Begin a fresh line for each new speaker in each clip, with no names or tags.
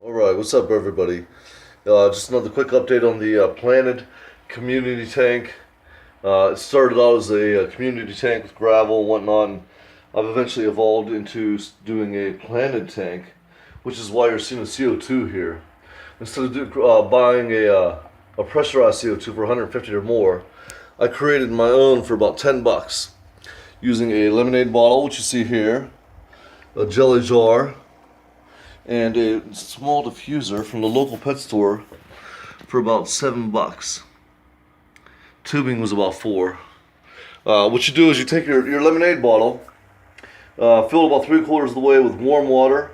Alright, what's up everybody? Just another quick update on the Planted community tank. It started out as a community tank with gravel and whatnot, and I've eventually evolved into doing a planted tank, which is why you're seeing a C02 here. Instead of buying a pressurized CO2 for 150 or more, I created my own for about 10 bucks using a lemonade bottle, which you see here, a jelly jar, and a small diffuser from the local pet store for about 7 bucks. Tubing was about 4. What you do is you take your lemonade bottle, fill it about 3/4 of the way with warm water,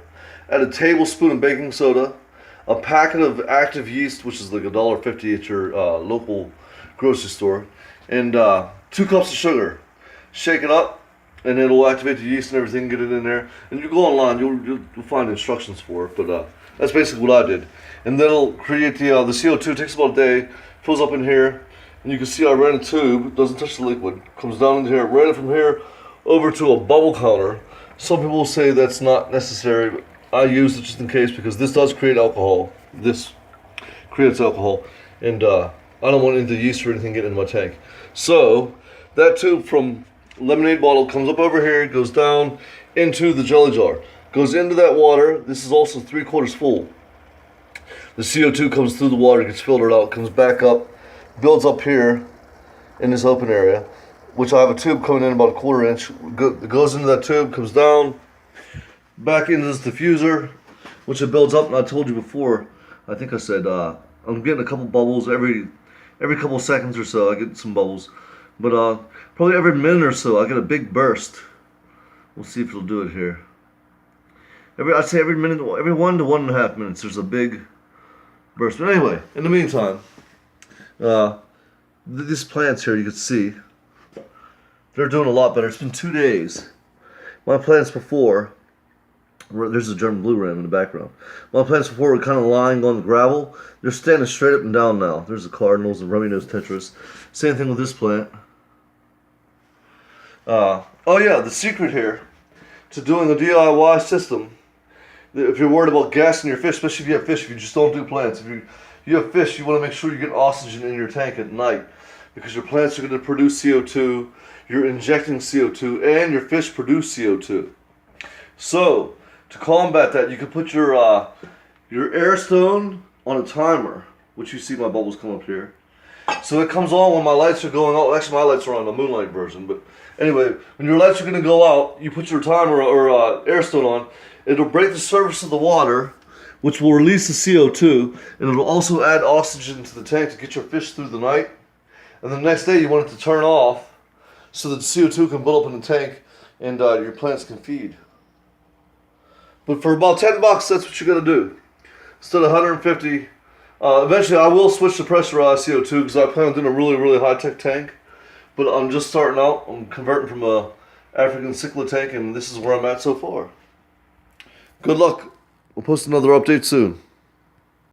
add a tablespoon of baking soda, a packet of active yeast, which is like $1.50 at your local grocery store, and 2 cups of sugar. Shake it up, and it'll activate the yeast and everything, get it in there. And you go online, you'll find instructions for it, but that's basically what I did. And then it'll create the CO2. It takes about a day, fills up in here, and you can see I ran a tube. It doesn't touch the liquid. Comes down into here, ran it from here over to a bubble counter. Some people will say that's not necessary, but I use it just in case because this does create alcohol. This creates alcohol, and I don't want any yeast or anything getting in my tank. So that tube from lemonade bottle comes up over here, goes down into the jelly jar, goes into that water. This is also 3/4 full. The CO2 comes through the water, gets filtered out, comes back up, builds up here in this open area, which I have a tube coming in about 1/4 inch. It goes into that tube, comes down, back into this diffuser, which it builds up. And I told you before, I think I said, I'm getting a couple bubbles every couple seconds or so. I get some bubbles. But probably every minute or so, I get a big burst. We'll see if it'll do it here. I'd say every minute, every 1 to 1.5 minutes, there's a big burst. But anyway, in the meantime, these plants here, you can see, they're doing a lot better. It's been 2 days. My plants before, there's a German blue ram in the background. My plants before were kind of lying on the gravel. They're standing straight up and down now. There's the cardinals and rummy-nose tetras. Same thing with this plant. Oh yeah, the secret here to doing a DIY system, if you're worried about gassing your fish, especially if you have fish, if you just don't do plants, if you have fish, you want to make sure you get oxygen in your tank at night, because your plants are going to produce CO2, you're injecting CO2, and your fish produce CO2. So, to combat that, you can put your air stone on a timer, which you see my bubbles come up here. So it comes on when my lights are going out. Actually, my lights are on the moonlight version, but anyway, when your lights are going to go out, you put your timer or air stone on. It'll break the surface of the water, which will release the CO2, and it'll also add oxygen to the tank to get your fish through the night. And the next day, you want it to turn off so that the CO2 can build up in the tank and your plants can feed. But for about 10 bucks, that's what you're going to do. Instead of 150, eventually I will switch to pressurized CO2 because I plan on doing a really, really high-tech tank. But I'm just starting out. I'm converting from a African cichlid tank, and this is where I'm at so far. Good luck. We'll post another update soon.